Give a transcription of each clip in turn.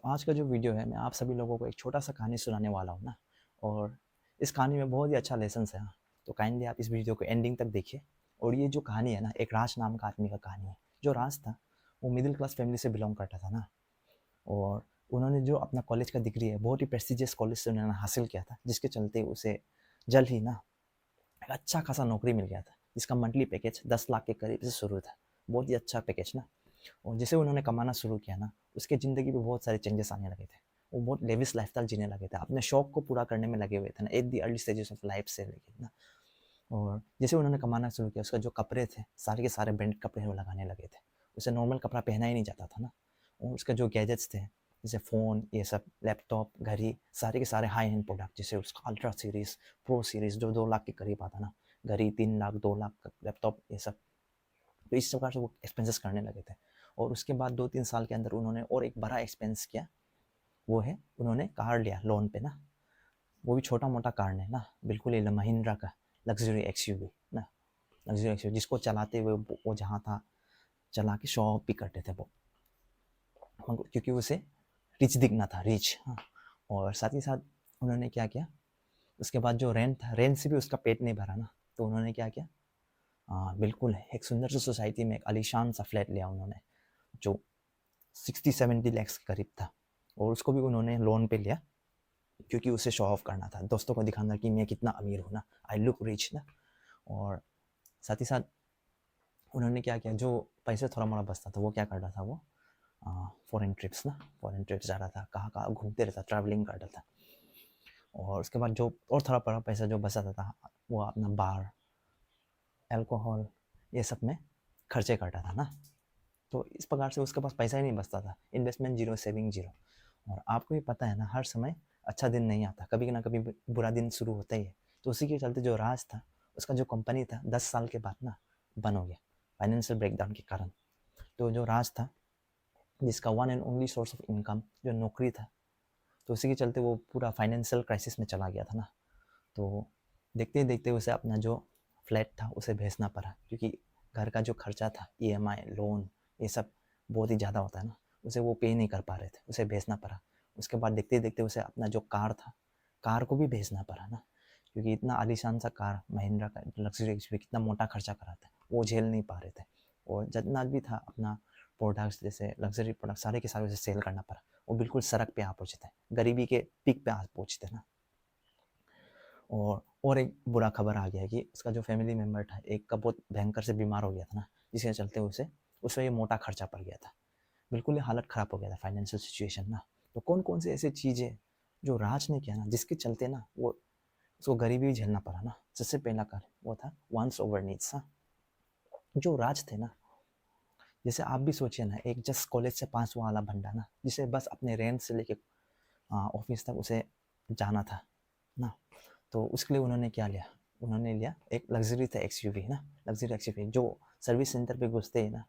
आज का जो वीडियो है मैं आप सभी लोगों को एक छोटा सा कहानी सुनाने वाला हूँ ना। और इस कहानी में बहुत ही अच्छा लेसन है। तो काइंडली आप इस वीडियो को एंडिंग तक देखिए। और ये जो कहानी है ना, एक राज नाम का आदमी का कहानी है। जो राज था वो मिडिल क्लास फैमिली से बिलोंग करता था ना। और उन्होंने जो अपना कॉलेज का डिग्री है बहुत ही प्रेस्टिजियस कॉलेज से उन्होंने हासिल किया था, जिसके चलते उसे जल्द ही ना एक अच्छा खासा नौकरी मिल गया था, जिसका मंथली पैकेज 10 लाख के करीब से शुरू था। बहुत ही अच्छा पैकेज ना। और जैसे उन्होंने कमाना शुरू किया ना, उसके ज़िंदगी में बहुत सारे चेंजेस आने लगे थे। वो बहुत लेविश लाइफस्टाइल जीने लगे थे, अपने शौक को पूरा करने में लगे हुए थे ना, at the early stages of life से लेके ना। और जैसे उन्होंने कमाना शुरू किया, उसका जो कपड़े थे सारे के सारे ब्रांड कपड़े वो लगाने लगे थे। उसे नॉर्मल कपड़ा पहना ही नहीं जाता था ना। और उसका जो गैजेट्स थे, जैसे फ़ोन, ये सब लैपटॉप, घड़ी, सारे के सारे हाई एंड प्रोडक्ट, जैसे उसका अल्ट्रा सीरीज़, प्रो सीरीज़ जो 2 लाख के करीब आता ना। घड़ी 3 लाख, 2 लाख का लैपटॉप, ये सब। तो इस प्रकार से वो एक्सपेंसेस करने लगे थे। और उसके बाद 2-3 साल के अंदर उन्होंने और एक बड़ा एक्सपेंस किया। वो है, उन्होंने कार लिया लोन पे ना। वो भी छोटा मोटा कार नहीं ना, बिल्कुल ही महिंद्रा का लग्जरी एक्सयूवी ना। लग्जरी एक्सयूवी जिसको चलाते हुए वो जहाँ था चला के शो ऑफ भी करते थे वो, क्योंकि उसे रिच दिखना था, रिच। हाँ। और साथ ही साथ उन्होंने क्या किया, उसके बाद जो रेंट था, रेंट से भी उसका पेट नहीं भरा ना। तो उन्होंने क्या किया, बिल्कुल एक सुंदर सी सोसाइटी में एक आलीशान सा फ्लैट लिया उन्होंने, जो 60-70 लैक्स के करीब था। और उसको भी उन्होंने लोन पे लिया, क्योंकि उसे शो ऑफ करना था, दोस्तों को दिखाना कि मैं कितना अमीर हूँ ना, आई लुक रिच ना। और साथ ही साथ उन्होंने क्या किया, जो पैसे थोड़ा मोड़ा बचता था वो क्या करता था, वो फॉरेन ट्रिप्स ना, फॉरेन ट्रिप्स जा रहा था, कहाँ कहाँ घूमते रहता, ट्रैवलिंग करता था। और उसके बाद जो और थोड़ा बड़ा पैसा जो बचाता था, वो अपना बार, अल्कोहल, ये सब में खर्चे करता था ना। तो इस प्रकार से उसके पास पैसा ही नहीं बचता था, इन्वेस्टमेंट जीरो, सेविंग जीरो। और आपको भी पता है ना, हर समय अच्छा दिन नहीं आता, कभी ना कभी बुरा दिन शुरू होता ही है। तो उसी के चलते जो राज था, उसका जो कंपनी था 10 साल के बाद ना बंद हो गया, फाइनेंशियल ब्रेकडाउन के कारण। तो जो राज था, जिसका one and only source of income जो नौकरी था, तो उसी के चलते वो पूरा फाइनेंशियल क्राइसिस में चला गया था ना। तो देखते ही देखते उसे अपना जो फ्लैट था उसे बेचना पड़ा, क्योंकि घर का जो खर्चा था, ईएमआई, लोन, ये सब बहुत ही ज़्यादा होता है ना। उसे वो पे नहीं कर पा रहे थे, उसे बेचना पड़ा। उसके बाद देखते ही देखते उसे अपना जो कार था, कार को भी बेचना पड़ा ना, क्योंकि इतना आलीशान सा कार, महिंद्रा का लग्जरी एक्सयूवी, कितना मोटा खर्चा करा था, वो झेल नहीं पा रहे थे। और जितना भी था अपना प्रोडक्ट्स, जैसे लग्जरी प्रोडक्ट, सारे के सारे उसे सेल करना पड़ा। वो बिल्कुल सड़क पे आ पहुँचे थे, गरीबी के पीक पे आ पहुँचते ना। और एक बुरा खबर आ गया कि उसका जो फैमिली मेम्बर था, एक का बहुत भयंकर से बीमार हो गया था ना, जिसके चलते उसे ये मोटा खर्चा पड़ गया था। बिल्कुल ही हालत ख़राब हो गया था, फाइनेंशियल सिचुएशन ना। तो कौन कौन से ऐसे चीज़ें जो राज ने किया ना, जिसके चलते ना वो उसको गरीबी भी झेलना पड़ा ना। सबसे पहला कार्य वो था वांट्स ओवर नीड्स। हाँ, जो राज थे ना, जैसे आप भी सोचिए ना, एक जस्ट कॉलेज से पास हुआ वाला बंदा ना, जिसे बस अपने रेंट से लेके ऑफिस तक उसे जाना था ना। तो उसके लिए उन्होंने क्या लिया, उन्होंने लिया एक लग्जरी था एक्सयूवी ना। लग्जरी एक्सयूवी जो सर्विस सेंटर पे घुसते ही ना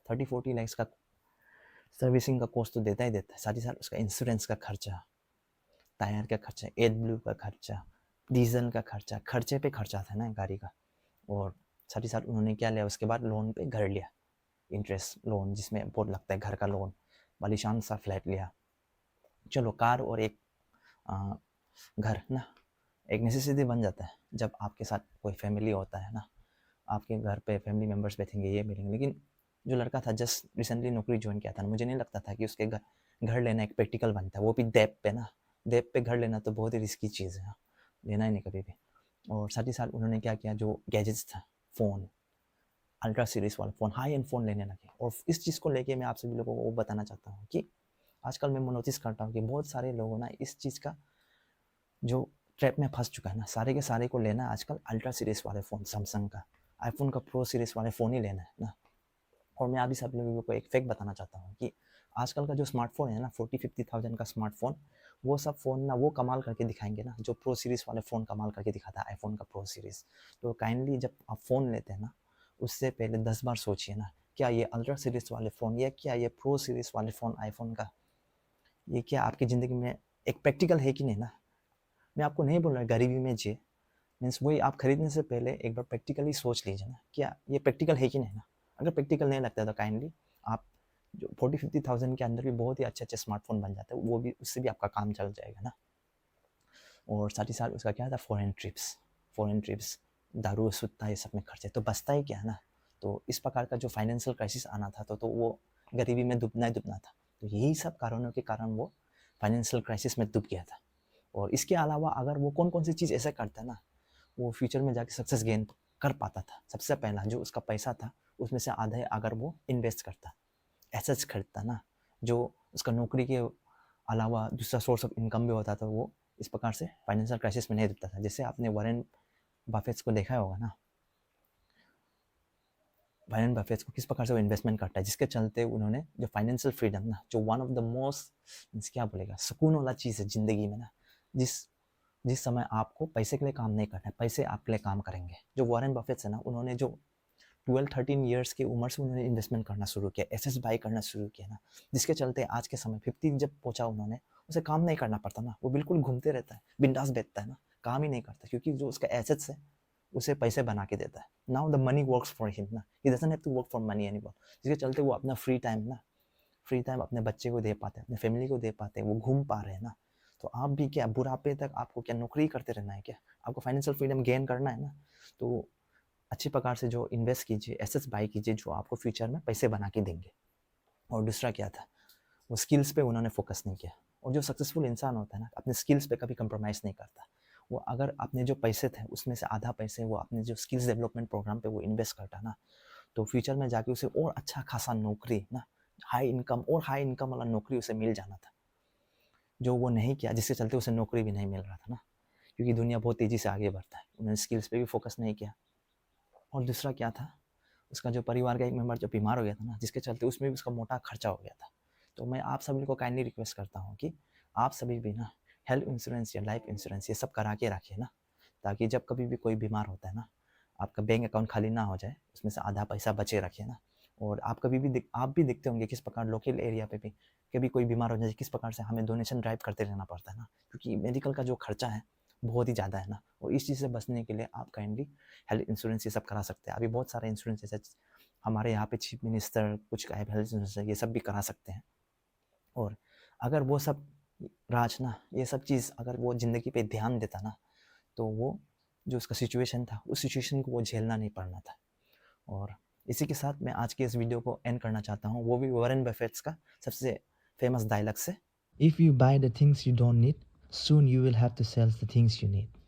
30-40 लैक्स का सर्विसिंग का कॉस्ट तो देता ही देता है। साथ ही साथ उसका इंश्योरेंस का खर्चा, टायर का खर्चा, एड ब्लू का खर्चा, डीजल का खर्चा, खर्चे पे खर्चा था ना गाड़ी का। और साथ ही साथ उन्होंने क्या लिया, उसके बाद लोन पे घर लिया, इंटरेस्ट लोन जिसमें बहुत लगता है, घर का लोन, वालीशान सा फ्लैट लिया। चलो कार और एक आ, घर ना एक नेसेसिटी बन जाता है जब आपके साथ कोई फैमिली होता है ना। आपके घर पे फैमिली मेम्बर्स बैठेंगे, ये मिलेंगे। लेकिन जो लड़का था जस्ट रिसेंटली नौकरी ज्वाइन किया था ना, मुझे नहीं लगता था कि उसके घर घर लेना एक प्रैक्टिकल बनता है, वो भी देप पे ना। देप पे घर लेना तो बहुत ही रिस्की चीज़ है, लेना ही नहीं कभी भी। और साथ ही साथ उन्होंने क्या किया, जो गैजेट्स था, फ़ोन, अल्ट्रा सीरीज वाला फ़ोन, हाई एंड फ़ोन लेने लगे। और इस चीज़ को लेके मैं आप सभी लोगों को वो बताना चाहता हूँ कि आजकल मैं नोटिस करता हूँ कि बहुत सारे लोगों ना इस चीज़ का जो ट्रैप में फंस चुका है ना, सारे के सारे को लेना है आजकल अल्ट्रा सीरीज वाले फ़ोन, सैमसंग का, आईफोन का प्रो सीरीज वाले फ़ोन ही लेना है ना। और मैं अभी सब लोगों को एक फैक्ट बताना चाहता हूँ कि आजकल का जो स्मार्टफोन है ना, 40-50 थाउजेंड का स्मार्टफोन, वो सब फ़ोन ना वो कमाल करके दिखाएंगे ना, जो प्रो सीरीज़ वाले फ़ोन कमाल करके दिखाता है, आईफोन का प्रो सीरीज़। तो काइंडली जब आप फ़ोन लेते हैं ना, उससे पहले 10 बार सोचिए ना, क्या ये अल्ट्रा सीरीज़ वाले फ़ोन या क्या ये प्रो सीरीज़ वाले फ़ोन आईफोन का, ये क्या आपकी ज़िंदगी में एक प्रैक्टिकल है कि नहीं ना। मैं आपको नहीं बोल रहा गरीबी में जिए, मीन्स वही आप खरीदने से पहले एक बार प्रैक्टिकली सोच लीजिए ना, क्या ये प्रैक्टिकल है कि नहीं ना। अगर प्रैक्टिकल नहीं लगता तो काइंडली आप जो 40-50,000 के अंदर भी बहुत ही अच्छे स्मार्टफोन बन जाते हैं, वो भी उससे भी आपका काम चल जाएगा ना। और साथ ही साथ उसका क्या था, फॉरेन ट्रिप्स, दारू सुत्ता ये सब में खर्चे, तो बचता ही क्या ना। तो इस प्रकार का जो फाइनेंशियल क्राइसिस आना था तो वो गरीबी में डूबना ही डूबना था। तो यही सब कारणों के कारण वो फाइनेंशियल क्राइसिस में डूब गया था। और इसके अलावा अगर वो कौन कौन सी चीज़ ऐसा करता ना, वो फ्यूचर में जाके सक्सेस गेन कर पाता था। सबसे पहला जो उसका पैसा था उसमें से आधा अगर वो इन्वेस्ट करता, एसेट्स खरीदता ना, जो उसका नौकरी के अलावा दूसरा सोर्स ऑफ इनकम भी होता था, वो इस प्रकार से फाइनेंशियल क्राइसिस में नहीं डूबता था। जैसे आपने वॉरेन बफेट को देखा होगा ना, वॉरेन बफेट को किस प्रकार से वो इन्वेस्टमेंट करता है, जिसके चलते उन्होंने जो फाइनेंशियल फ्रीडम ना, जो वन ऑफ द मोस्ट क्या बोलेगा सुकून वाला चीज़ है ज़िंदगी में ना, जिस जिस समय आपको पैसे के लिए काम नहीं करना है, पैसे आपके लिए काम करेंगे। जो वॉरेन बफेट है ना, उन्होंने जो 12-13 ईयर्स की उम्र से उन्होंने इन्वेस्टमेंट करना शुरू किया, एसेट्स बाई करना शुरू किया ना, जिसके चलते आज के समय 50 जब पहुंचा उन्होंने, उसे काम नहीं करना पड़ता ना, वो बिल्कुल घूमते रहता है, बिंदास बैठता है ना, काम ही नहीं करता, क्योंकि जो उसका एसेट्स है उसे पैसे बना के देता है। Now the money works for him ना, he doesn't have to work for money anymore, जिसके चलते वो अपना फ्री टाइम अपने बच्चे को दे पाते हैं, अपने फैमिली को दे पाते हैं, वो घूम पा रहे हैं ना। तो आप भी क्या बुढ़ापे तक आपको क्या नौकरी करते रहना है क्या? आपको फाइनेंशियल फ्रीडम गेन करना है ना, तो अच्छी प्रकार से जो इन्वेस्ट कीजिए, एसेट्स बाई कीजिए, जो आपको फ्यूचर में पैसे बना के देंगे। और दूसरा क्या था, वो स्किल्स पे उन्होंने फोकस नहीं किया। और जो सक्सेसफुल इंसान होता है ना, अपने स्किल्स पे कभी कंप्रोमाइज़ नहीं करता। वो अगर अपने जो पैसे थे उसमें से आधा पैसे वो अपने जो स्किल्स डेवलपमेंट प्रोग्राम पे वो इन्वेस्ट करता ना, तो फ्यूचर में जाके उसे और अच्छा खासा नौकरी ना, हाई इनकम वाला नौकरी उसे मिल जाना था, जो वो नहीं किया, जिसके चलते उसे नौकरी भी नहीं मिल रहा था ना, क्योंकि दुनिया बहुत तेज़ी से आगे बढ़ता है। उन्होंने स्किल्स पे भी फोकस नहीं किया। और दूसरा क्या था, उसका जो परिवार का एक मेंबर जो बीमार हो गया था ना, जिसके चलते उसमें भी उसका मोटा खर्चा हो गया था। तो मैं आप सभी को काइंडली रिक्वेस्ट करता हूँ कि आप सभी भी ना हेल्थ इंश्योरेंस या लाइफ इंश्योरेंस ये सब करा के रखिए ना, ताकि जब कभी भी कोई बीमार होता है ना, आपका बैंक अकाउंट खाली ना हो जाए, उसमें से आधा पैसा बचे रखिए ना। और आप कभी भी आप भी देखते होंगे किस प्रकार लोकल एरिया पे भी कभी कोई बीमार हो जाए, किस प्रकार से हमें डोनेशन ड्राइव करते रहना पड़ता है ना, क्योंकि मेडिकल का जो खर्चा है बहुत ही ज़्यादा है ना। और इस चीज़ से बचने के लिए आप काइंडली हेल्थ इंश्योरेंस ये सब करा सकते हैं। अभी बहुत सारे इंश्योरेंस जैसे हमारे यहाँ पे चीफ मिनिस्टर कुछ का हेल्थ इंश्योरेंस है, ये सब भी करा सकते हैं। और अगर वो सब ना ये सब चीज़ अगर वो ज़िंदगी पे ध्यान देता ना, तो वो जो उसका सिचुएशन था उस सिचुएशन को वो झेलना नहीं पड़ना था। और इसी के साथ मैं आज के इस वीडियो को एंड करना चाहता हूँ, वो भी वॉरेन बफेट्स का सबसे फेमस डायलॉग से, if you buy the things you don't need, soon you will have to sell the things you need.